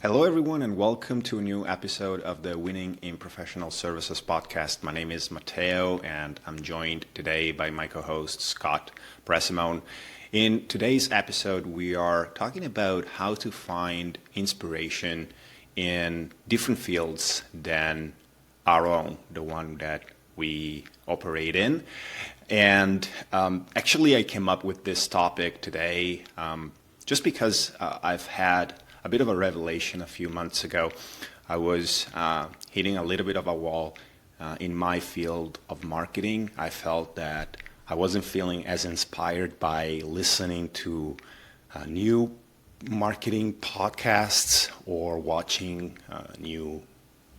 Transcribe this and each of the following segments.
Hello, everyone, and welcome to a new episode of the Winning in Professional Services podcast. My name is Matteo, and I'm joined today by my co-host, Scott Presimone. In today's episode, we are talking about how to find inspiration in different fields than our own, the one that we operate in. And actually, I came up with this topic today just because I've had a bit of a revelation a few months ago. I was hitting a little bit of a wall in my field of marketing. I felt that I wasn't feeling as inspired by listening to new marketing podcasts or watching new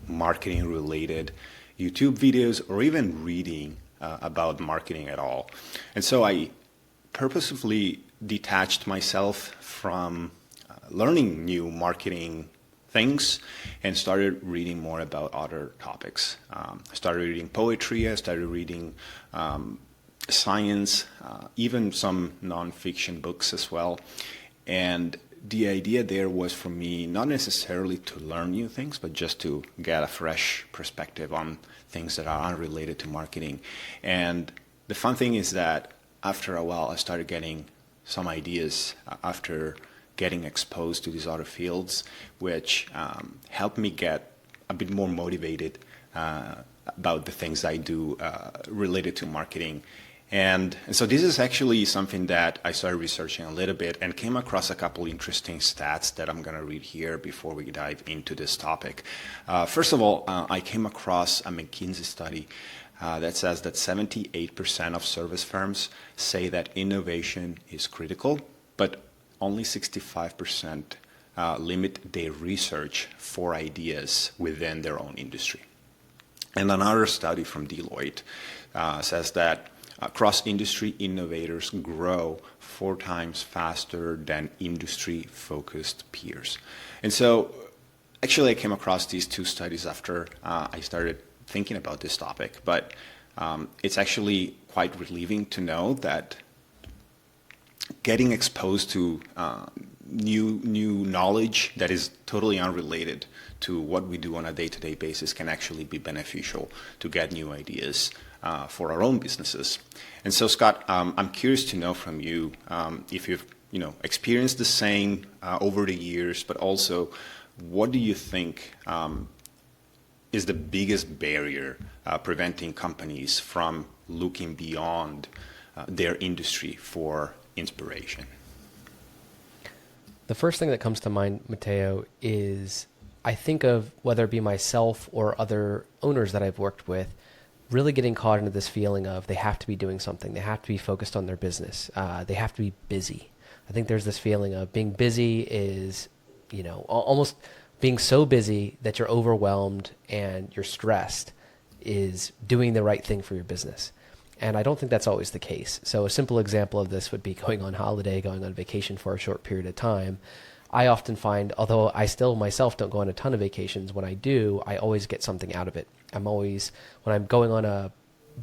marketing related YouTube videos or even reading about marketing at all. And so I purposefully detached myself from learning new marketing things and started reading more about other topics. I started reading poetry, I started reading science, even some nonfiction books as well. And the idea there was for me not necessarily to learn new things, but just to get a fresh perspective on things that are unrelated to marketing. And the fun thing is that after a while, I started getting some ideas after getting exposed to these other fields, which helped me get a bit more motivated about the things I do related to marketing. And so this is actually something that I started researching a little bit and came across a couple interesting stats that I'm going to read here before we dive into this topic. First of all, I came across a McKinsey study that says that 78% of service firms say that innovation is critical, but only 65% limit their research for ideas within their own industry. And another study from Deloitte says that cross-industry innovators grow 4 times faster than industry-focused peers. And so actually I came across these 2 studies after I started thinking about this topic, but it's actually quite relieving to know that getting exposed to new knowledge that is totally unrelated to what we do on a day-to-day basis can actually be beneficial to get new ideas for our own businesses. And so, Scott, I'm curious to know from you if you've experienced the same over the years, but also what do you think is the biggest barrier preventing companies from looking beyond their industry for inspiration? The first thing that comes to mind, Matteo, is I think of whether it be myself or other owners that I've worked with, really getting caught into this feeling of they have to be doing something. They have to be focused on their business. They have to be busy. I think there's this feeling of being busy is, almost being so busy that you're overwhelmed and you're stressed is doing the right thing for your business. And I don't think that's always the case. So a simple example of this would be going on holiday, going on vacation for a short period of time. I often find, although I still myself don't go on a ton of vacations, when I do, I always get something out of it. When I'm going on a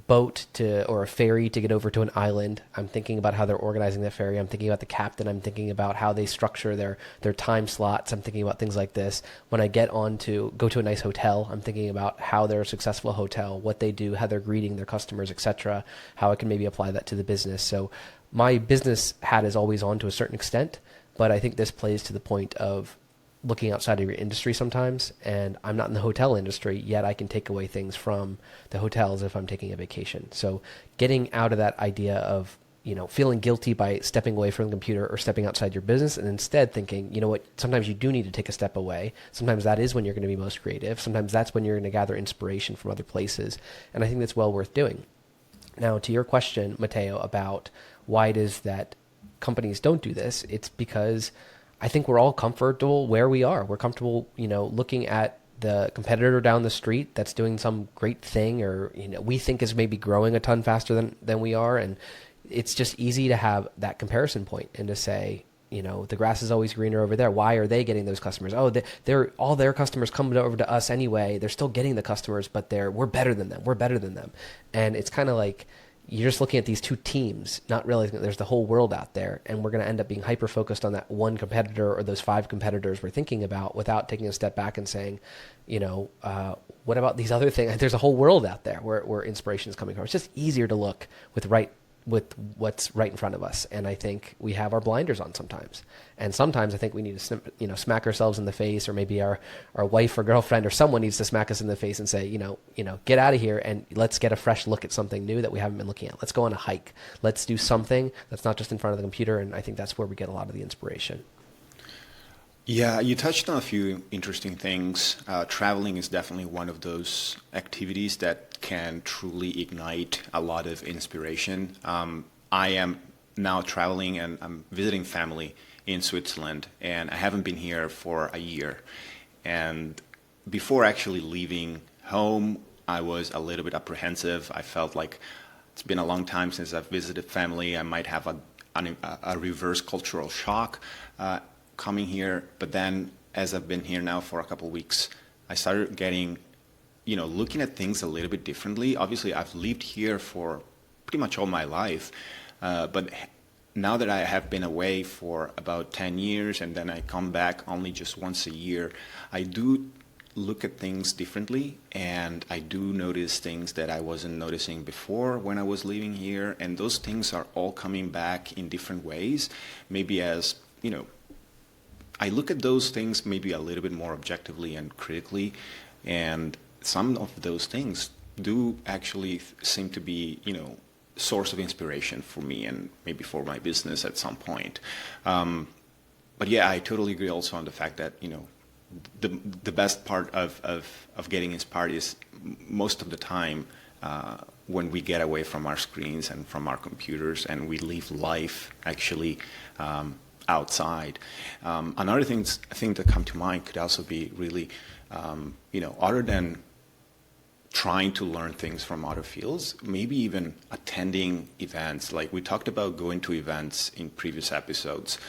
boat or a ferry to get over to an island, I'm thinking about how they're organizing the ferry. I'm thinking about the captain. I'm thinking about how they structure their time slots. I'm thinking about things like this. When I go to a nice hotel, I'm thinking about how they're a successful hotel, what they do, how they're greeting their customers, etc., how I can maybe apply that to the business. So my business hat is always on to a certain extent, but I think this plays to the point of looking outside of your industry sometimes, and I'm not in the hotel industry, yet I can take away things from the hotels if I'm taking a vacation. So getting out of that idea of, feeling guilty by stepping away from the computer or stepping outside your business, and instead thinking, sometimes you do need to take a step away. Sometimes that is when you're going to be most creative. Sometimes that's when you're going to gather inspiration from other places. And I think that's well worth doing. Now, to your question, Matteo, about why it is that companies don't do this, it's because I think we're all comfortable where we are. We're comfortable, looking at the competitor down the street that's doing some great thing or, we think is maybe growing a ton faster than we are. And it's just easy to have that comparison point and to say, the grass is always greener over there. Why are they getting those customers? Oh, they're all their customers come over to us anyway. They're still getting the customers, but we're better than them. We're better than them. And it's kind of like, you're just looking at these two teams, not realizing that there's the whole world out there, and we're going to end up being hyper focused on that one competitor or those 5 competitors we're thinking about, without taking a step back and saying, what about these other things? There's a whole world out there where inspiration is coming from. It's just easier to look with what's right in front of us. And I think we have our blinders on sometimes. And sometimes I think we need to, smack ourselves in the face, or maybe our wife or girlfriend or someone needs to smack us in the face and say, get out of here and let's get a fresh look at something new that we haven't been looking at. Let's go on a hike. Let's do something that's not just in front of the computer. And I think that's where we get a lot of the inspiration. Yeah, you touched on a few interesting things. Traveling is definitely one of those activities that can truly ignite a lot of inspiration. I am now traveling and I'm visiting family in Switzerland, and I haven't been here for a year. And before actually leaving home, I was a little bit apprehensive. I felt like it's been a long time since I've visited family. I might have a reverse cultural shock coming here. But then as I've been here now for a couple of weeks, I started getting, looking at things a little bit differently. Obviously, I've lived here for pretty much all my life, but now that I have been away for about 10 years and then I come back only just once a year, I do look at things differently, and I do notice things that I wasn't noticing before when I was living here, and those things are all coming back in different ways. Maybe as, I look at those things maybe a little bit more objectively and critically, and some of those things do actually seem to be, source of inspiration for me and maybe for my business at some point. But yeah, I totally agree also on the fact that, the best part of getting inspired is most of the time when we get away from our screens and from our computers and we live life actually outside. Another thing that come to mind could also be really, other than trying to learn things from other fields, maybe even attending events. Like we talked about going to events in previous episodes,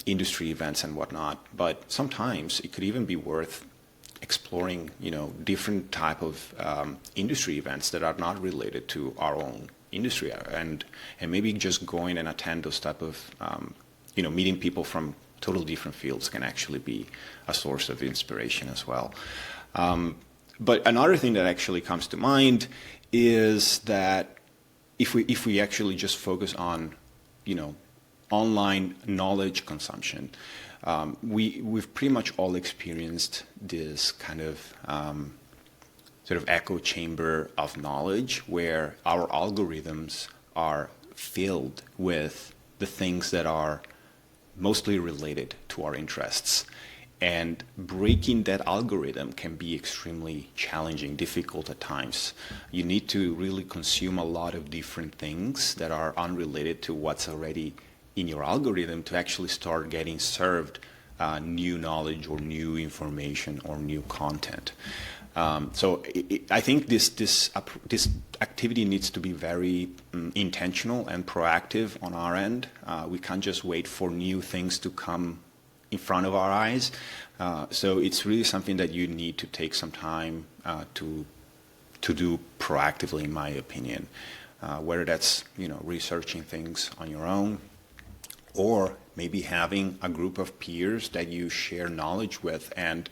industry events and whatnot, but sometimes it could even be worth exploring, different type of industry events that are not related to our own industry, and maybe just going and attend those type of, meeting people from totally different fields can actually be a source of inspiration as well. But another thing that actually comes to mind is that if we actually just focus on, online knowledge consumption, we've pretty much all experienced this kind of sort of echo chamber of knowledge where our algorithms are filled with the things that are mostly related to our interests. And breaking that algorithm can be extremely challenging, difficult at times. You need to really consume a lot of different things that are unrelated to what's already in your algorithm to actually start getting served new knowledge or new information or new content. So I think this activity needs to be very intentional and proactive on our end. We can't just wait for new things to come in front of our eyes. So it's really something that you need to take some time to do proactively, in my opinion. Whether that's researching things on your own, or maybe having a group of peers that you share knowledge with, and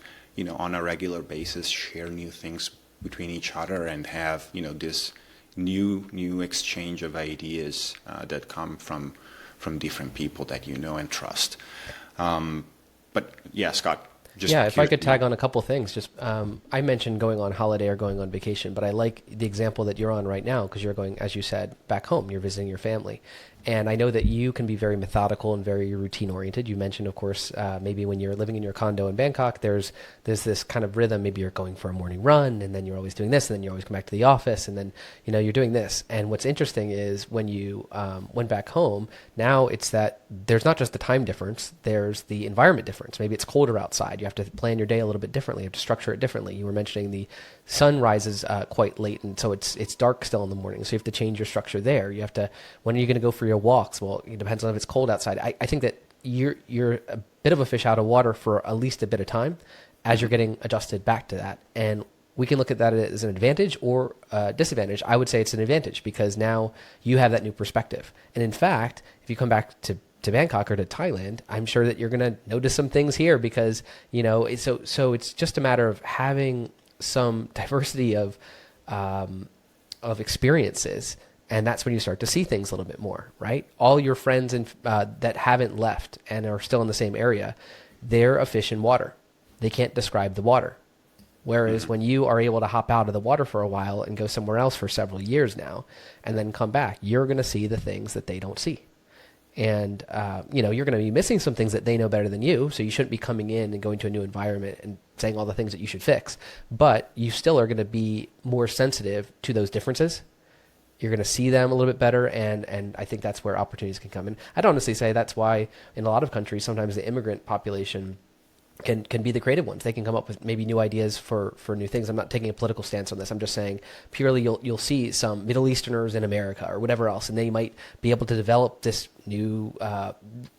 on a regular basis share new things between each other, and have this new exchange of ideas that come from different people that you know and trust. But yeah, Scott. If I could tag on a couple things. Just I mentioned going on holiday or going on vacation, but I like the example that you're on right now because you're going, as you said, back home. You're visiting your family. And I know that you can be very methodical and very routine-oriented. You mentioned, of course, maybe when you're living in your condo in Bangkok, there's this kind of rhythm. Maybe you're going for a morning run, and then you're always doing this, and then you always come back to the office, and then you're doing this. And what's interesting is when you went back home, now it's that there's not just the time difference, there's the environment difference. Maybe it's colder outside. You have to plan your day a little bit differently. You have to structure it differently. You were mentioning the sun rises quite late, and so it's dark still in the morning. So you have to change your structure there. You have to, when are you going to go for your walks? Well, it depends on if it's cold outside. I think that you're a bit of a fish out of water for at least a bit of time as you're getting adjusted back to that. And we can look at that as an advantage or a disadvantage. I would say it's an advantage because now you have that new perspective. And in fact, if you come back to Bangkok or to Thailand, I'm sure that you're going to notice some things here because, so it's just a matter of having some diversity of experiences. And that's when you start to see things a little bit more, right? All your friends that haven't left and are still in the same area, they're a fish in water. They can't describe the water. Whereas when you are able to hop out of the water for a while and go somewhere else for several years now, and then come back, you're going to see the things that they don't see. And, you're going to be missing some things that they know better than you. So you shouldn't be coming in and going to a new environment and saying all the things that you should fix. But you still are going to be more sensitive to those differences. You're going to see them a little bit better. And I think that's where opportunities can come in. I'd honestly say that's why in a lot of countries, sometimes the immigrant population can be the creative ones. They can come up with maybe new ideas for new things. I'm not taking a political stance on this. I'm just saying purely you'll see some Middle Easterners in America or whatever else, and they might be able to develop this new,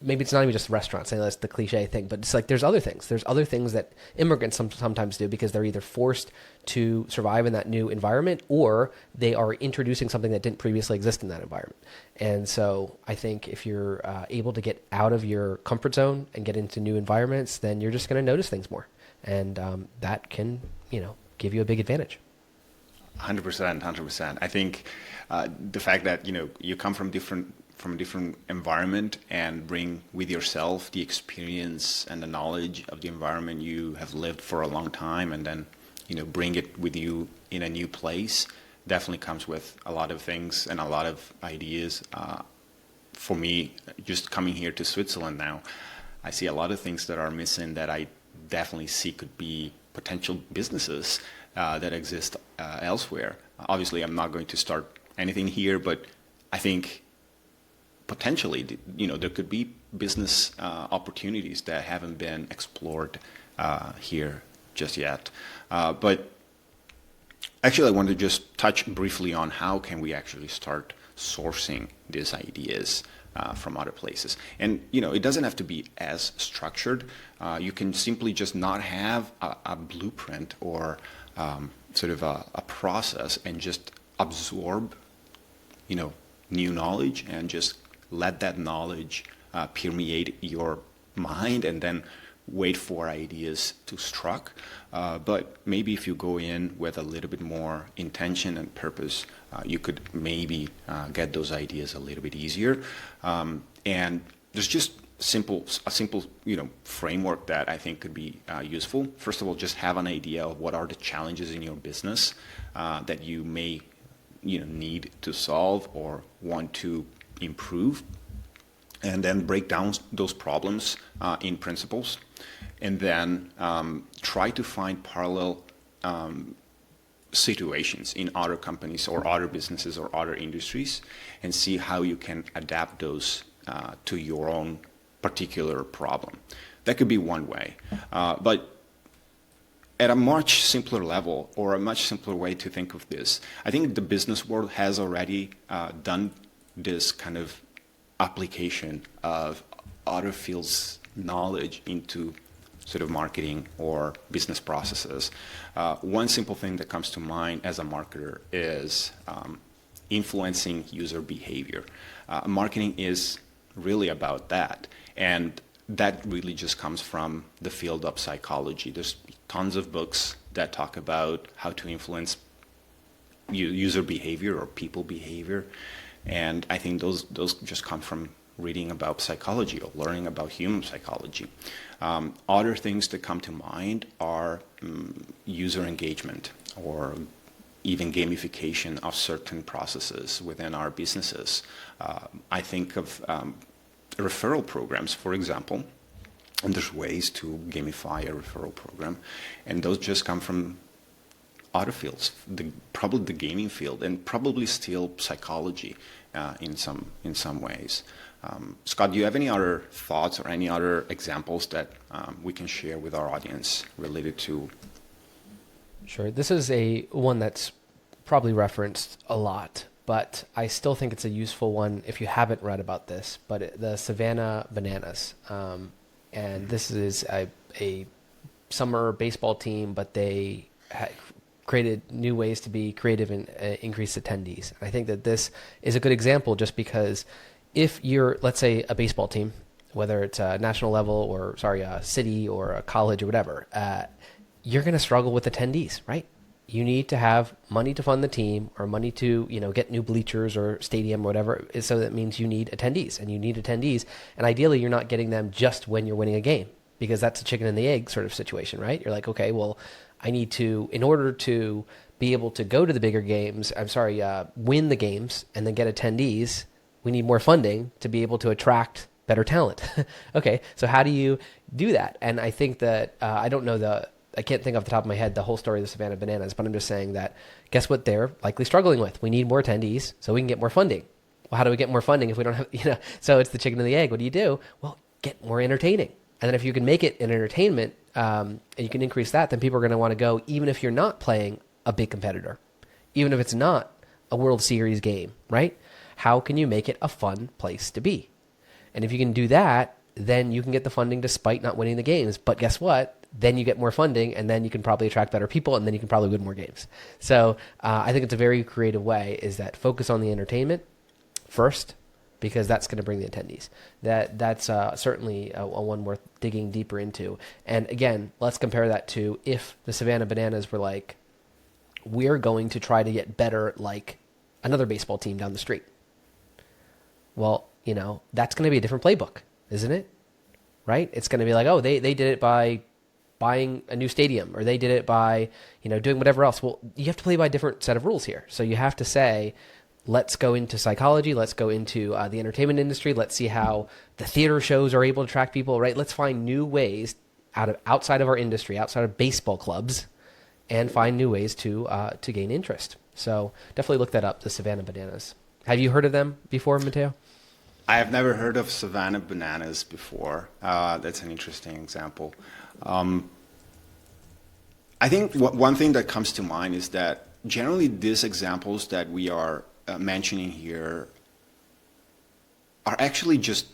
maybe it's not even just restaurants, I know that's the cliche thing, but it's like there's other things. There's other things that immigrants sometimes do because they're either forced to survive in that new environment or they are introducing something that didn't previously exist in that environment. And so I think if you're able to get out of your comfort zone and get into new environments, then you're just going to notice things more. And that can, give you a big advantage. 100%. I think the fact that, you come from a different environment and bring with yourself the experience and the knowledge of the environment you have lived for a long time, and then, bring it with you in a new place, definitely comes with a lot of things and a lot of ideas. For me, just coming here to Switzerland now, I see a lot of things that are missing that I definitely see could be potential businesses that exist elsewhere. Obviously, I'm not going to start anything here, but I think potentially, there could be business opportunities that haven't been explored here just yet. But actually, I want to just touch briefly on how can we actually start sourcing these ideas from other places. And, it doesn't have to be as structured. You can simply just not have a blueprint or sort of a process and just absorb, new knowledge and just let that knowledge permeate your mind and then wait for ideas to struck. But maybe if you go in with a little bit more intention and purpose, you could maybe get those ideas a little bit easier. And there's just a simple, framework that I think could be useful. First of all, just have an idea of what are the challenges in your business that you may, need to solve or want to improve, and then break down those problems in principles, and then try to find parallel situations in other companies or other businesses or other industries, and see how you can adapt those to your own particular problem. That could be one way. But at a much simpler level, or a much simpler way to think of this, I think the business world has already done this kind of application of other fields' knowledge into sort of marketing or business processes. One simple thing that comes to mind as a marketer is influencing user behavior. Marketing is really about that, and that really just comes from the field of psychology. There's tons of books that talk about how to influence user behavior or people behavior. And I think those just come from reading about psychology or learning about human psychology. Other things that come to mind are user engagement or even gamification of certain processes within our businesses. I think of referral programs, for example, and there's ways to gamify a referral program, and those just come from other fields, probably the gaming field, and probably still psychology in some ways. Scott, do you have any other thoughts or any other examples that we can share with our audience related to? Sure. This is one that's probably referenced a lot, but I still think it's a useful one if you haven't read about this. But the Savannah Bananas, and this is a summer baseball team, but they created new ways to be creative and increase attendees. And I think that this is a good example just because if you're, let's say, a baseball team, whether it's a national level or, a city or a college or whatever, you're going to struggle with attendees, right? You need to have money to fund the team or money to, get new bleachers or stadium or whatever. So that means you need attendees and you need attendees. And ideally, you're not getting them just when you're winning a game because that's a chicken and the egg sort of situation, right? You're like, okay, well, I need to, in order to be able to go to the bigger games, win the games and then get attendees, we need more funding to be able to attract better talent. Okay, so how do you do that? And I think that, I can't think off the top of my head the whole story of the Savannah Bananas, but I'm just saying that guess what they're likely struggling with? We need more attendees so we can get more funding. Well, how do we get more funding if we don't have, so it's the chicken and the egg. What do? Well, get more entertaining. And then if you can make it an entertainment and you can increase that, then people are going to want to go even if you're not playing a big competitor, even if it's not a World Series game, right? How can you make it a fun place to be? And if you can do that, then you can get the funding despite not winning the games. But guess what? Then you get more funding, and then you can probably attract better people, and then you can probably win more games. So I think it's a very creative way is that focus on the entertainment first, because that's going to bring the attendees. That's certainly a one worth digging deeper into. And again, let's compare that to if the Savannah Bananas were like, we're going to try to get better like another baseball team down the street. Well, that's going to be a different playbook, isn't it? Right? It's going to be like, oh, they did it by buying a new stadium, or they did it by, doing whatever else. Well, you have to play by a different set of rules here. So you have to say, let's go into psychology. Let's go into the entertainment industry. Let's see how the theater shows are able to attract people, right? Let's find new ways outside of our industry, outside of baseball clubs, and find new ways to gain interest. So definitely look that up, the Savannah Bananas. Have you heard of them before, Matteo? I have never heard of Savannah Bananas before. That's an interesting example. I think one thing that comes to mind is that generally these examples that we are mentioning here are actually just,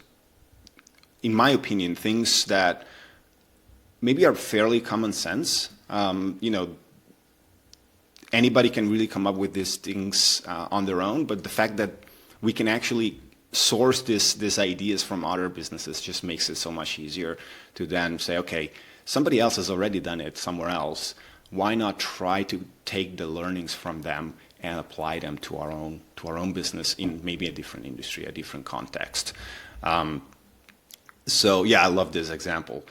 in my opinion, things that maybe are fairly common sense. Anybody can really come up with these things on their own, but the fact that we can actually source these ideas from other businesses just makes it so much easier to then say, okay, somebody else has already done it somewhere else. Why not try to take the learnings from them and apply them to our own business in maybe a different industry, a different context? So yeah, I love this example.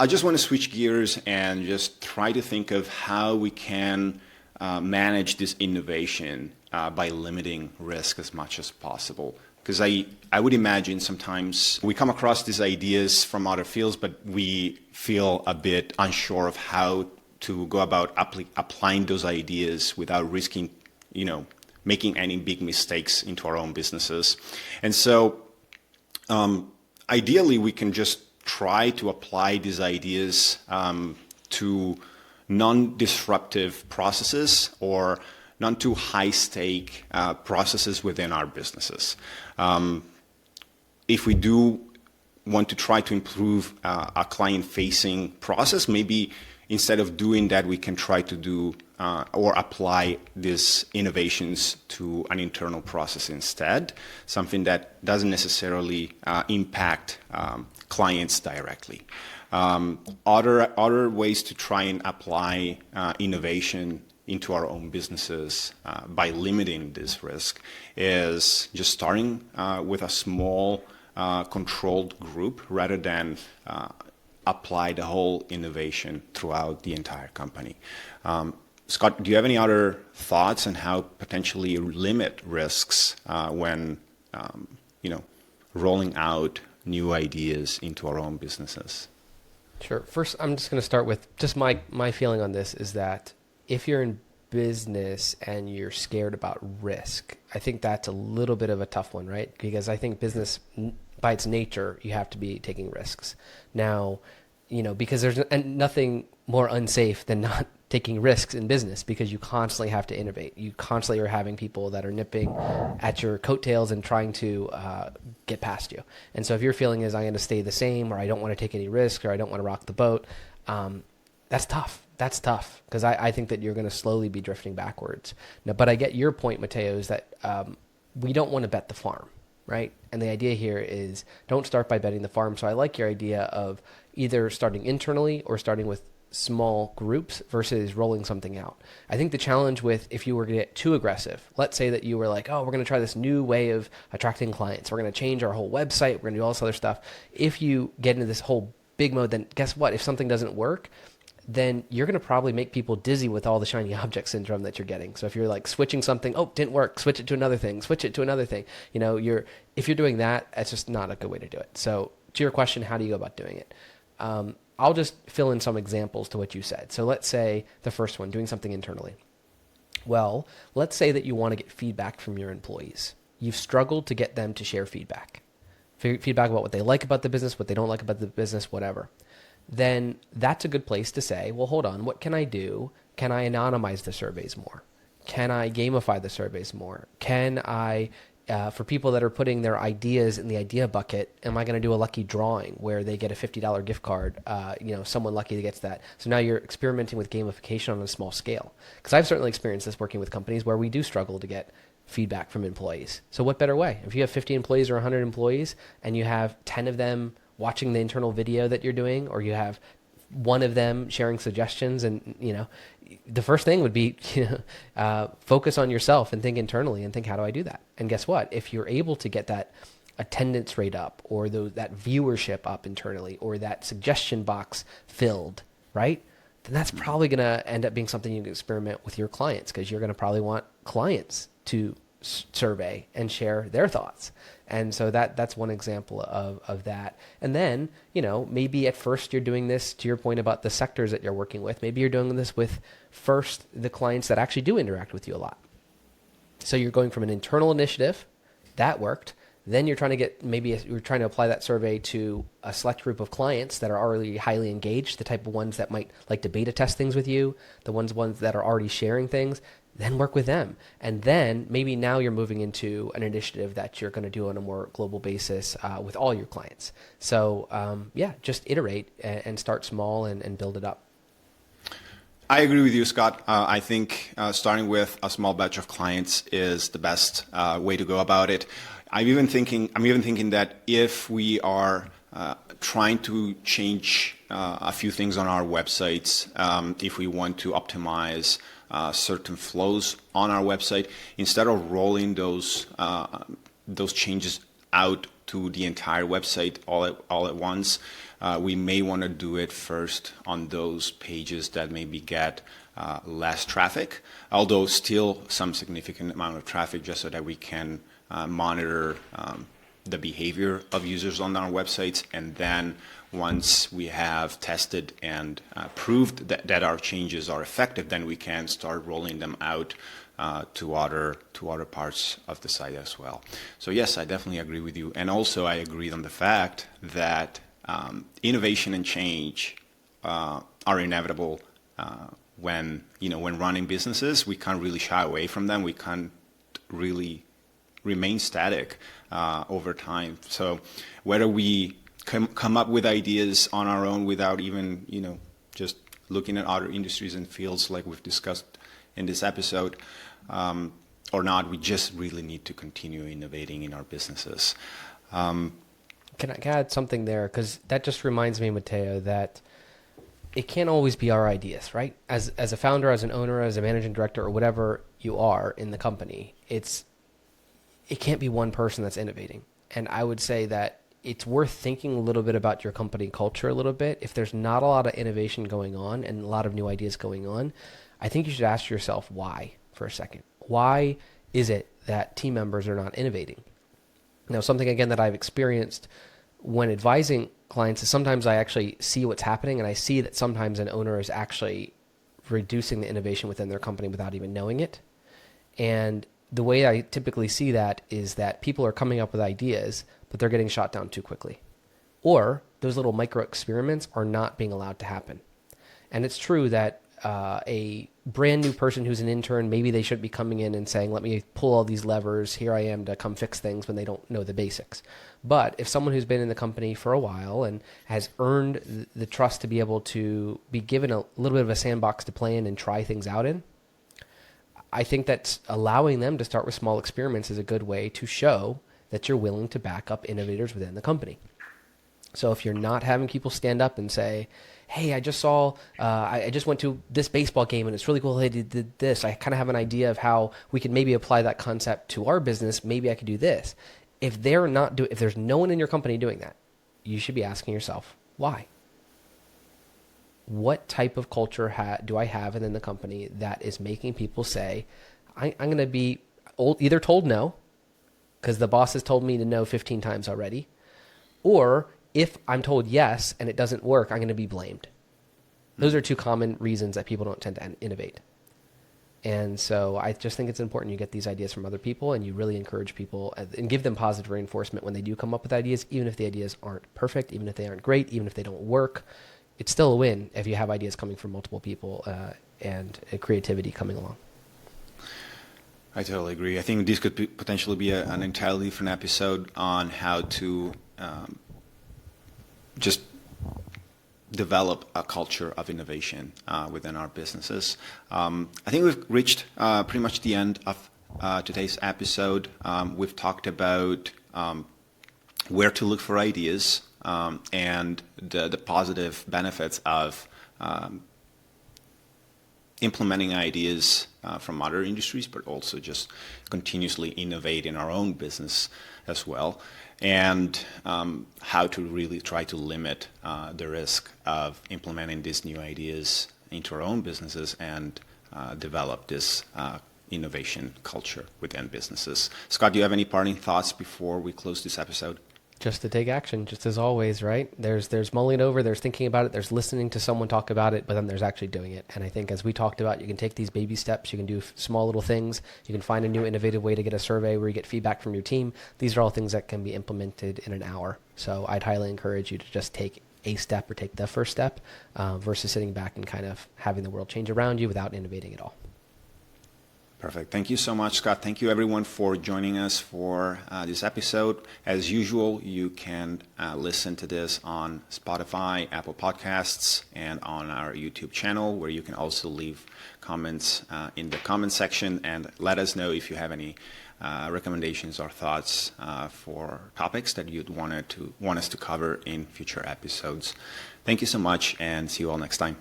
I just want to switch gears and just try to think of how we can manage this innovation by limiting risk as much as possible. Because I would imagine sometimes we come across these ideas from other fields, but we feel a bit unsure of how to go about applying those ideas without risking, making any big mistakes into our own businesses. And so ideally, we can just try to apply these ideas to non-disruptive processes or not too high-stake processes within our businesses. If we do want to try to improve a client-facing process, maybe instead of doing that, we can try to do or apply these innovations to an internal process instead, something that doesn't necessarily impact clients directly. Other ways to try and apply innovation into our own businesses by limiting this risk is just starting with a small controlled group rather than apply the whole innovation throughout the entire company. Scott, do you have any other thoughts on how potentially limit risks when rolling out new ideas into our own businesses? Sure. First, I'm just going to start with just my feeling on this is that if you're in business and you're scared about risk, I think that's a little bit of a tough one, right? Because I think business, by its nature, you have to be taking risks. Now, because there's nothing more unsafe than not taking risks in business, because you constantly have to innovate. You constantly are having people that are nipping at your coattails and trying to get past you. And so if your feeling is I'm going to stay the same, or I don't want to take any risk, or I don't want to rock the boat, That's tough. That's tough because I think that you're going to slowly be drifting backwards. Now, but I get your point, Mateo, is that we don't want to bet the farm, right? And the idea here is don't start by betting the farm. So I like your idea of either starting internally or starting with small groups versus rolling something out. I think the challenge with if you were to get too aggressive, let's say that you were like, oh, we're going to try this new way of attracting clients. We're going to change our whole website. We're going to do all this other stuff. If you get into this whole big mode, then guess what? If something doesn't work, then you're going to probably make people dizzy with all the shiny object syndrome that you're getting. So if you're like switching something, oh, didn't work, switch it to another thing, switch it to another thing. You know, if you're doing that, it's just not a good way to do it. So to your question, how do you go about doing it? I'll just fill in some examples to what you said. So let's say the first one, doing something internally. Well, let's say that you want to get feedback from your employees. You've struggled to get them to share feedback. Feedback about what they like about the business, what they don't like about the business, whatever. Then that's a good place to say, well, hold on, what can I do? Can I anonymize the surveys more? Can I gamify the surveys more? Can I, for people that are putting their ideas in the idea bucket, am I going to do a lucky drawing where they get a $50 gift card? Someone lucky that gets that. So now you're experimenting with gamification on a small scale. Because I've certainly experienced this working with companies where we do struggle to get feedback from employees. So what better way? If you have 50 employees or 100 employees and you have 10 of them watching the internal video that you're doing, or you have one of them sharing suggestions, and the first thing would be focus on yourself and think internally and think, how do I do that? And guess what? If you're able to get that attendance rate up, or that viewership up internally, or that suggestion box filled, right? Then that's probably going to end up being something you can experiment with your clients, because you're going to probably want clients to survey and share their thoughts. And so that's one example of that. And then, maybe at first you're doing this, to your point about the sectors that you're working with, maybe you're doing this with first the clients that actually do interact with you a lot. So you're going from an internal initiative, that worked. Then you're trying to apply that survey to a select group of clients that are already highly engaged, the type of ones that might like to beta test things with you, the ones that are already sharing things. Then work with them. And then maybe now you're moving into an initiative that you're going to do on a more global basis with all your clients. So just iterate and start small and build it up. I agree with you, Scott. I think starting with a small batch of clients is the best way to go about it. I'm even thinking that if we are trying to change a few things on our websites, if we want to optimize certain flows on our website, instead of rolling those changes out to the entire website all at once, we may want to do it first on those pages that maybe get less traffic, although still some significant amount of traffic, just so that we can monitor the behavior of users on our websites. And then once we have tested and proved that our changes are effective, then we can start rolling them out to other parts of the site as well. So yes, I definitely agree with you. And also I agreed on the fact that innovation and change are inevitable when running businesses. We can't really shy away from them. We can't really remain static over time. So whether we come up with ideas on our own without even just looking at other industries and fields like we've discussed in this episode or not, we just really need to continue innovating in our businesses. Can I add something there? Because that just reminds me, Mateo, that it can't always be our ideas, right? As a founder, as an owner, as a managing director, or whatever you are in the company, it can't be one person that's innovating. And I would say that it's worth thinking a little bit about your company culture a little bit. If there's not a lot of innovation going on and a lot of new ideas going on, I think you should ask yourself why for a second. Why is it that team members are not innovating? Now, something again that I've experienced when advising clients is sometimes I actually see what's happening, and I see that sometimes an owner is actually reducing the innovation within their company without even knowing it. And the way I typically see that is that people are coming up with ideas, but they're getting shot down too quickly. Or those little micro experiments are not being allowed to happen. And it's true that a brand new person who's an intern, maybe they shouldn't be coming in and saying, let me pull all these levers, here I am to come fix things, when they don't know the basics. But if someone who's been in the company for a while and has earned the trust to be able to be given a little bit of a sandbox to play in and try things out in, I think that allowing them to start with small experiments is a good way to show that you're willing to back up innovators within the company. So if you're not having people stand up and say, hey, I just saw, I just went to this baseball game and it's really cool they did this. I kind of have an idea of how we could maybe apply that concept to our business. Maybe I could do this. If there's no one in your company doing that, you should be asking yourself, why? What type of culture do I have within the company that is making people say, I'm going to be either told no, because the boss has told me to no 15 times already, or if I'm told yes and it doesn't work, I'm going to be blamed. Those are two common reasons that people don't tend to innovate. And so I just think it's important you get these ideas from other people and you really encourage people and give them positive reinforcement when they do come up with ideas, even if the ideas aren't perfect, even if they aren't great, even if they don't work. It's still a win if you have ideas coming from multiple people and creativity coming along. I totally agree. I think this could potentially be an entirely different episode on how to just develop a culture of innovation within our businesses. I think we've reached pretty much the end of today's episode. We've talked about where to look for ideas and the positive benefits of implementing ideas from other industries, but also just continuously innovate in our own business as well, and how to really try to limit the risk of implementing these new ideas into our own businesses and develop this innovation culture within businesses. Scott, do you have any parting thoughts before we close this episode? Just to take action, just as always, right? There's mulling it over, there's thinking about it, there's listening to someone talk about it, but then there's actually doing it. And I think as we talked about, you can take these baby steps, you can do small little things, you can find a new innovative way to get a survey where you get feedback from your team. These are all things that can be implemented in an hour. So I'd highly encourage you to just take a step or take the first step versus sitting back and kind of having the world change around you without innovating at all. Perfect. Thank you so much, Scott. Thank you, everyone, for joining us for this episode. As usual, you can listen to this on Spotify, Apple Podcasts, and on our YouTube channel, where you can also leave comments in the comment section and let us know if you have any recommendations or thoughts for topics that you'd want us to cover in future episodes. Thank you so much, and see you all next time.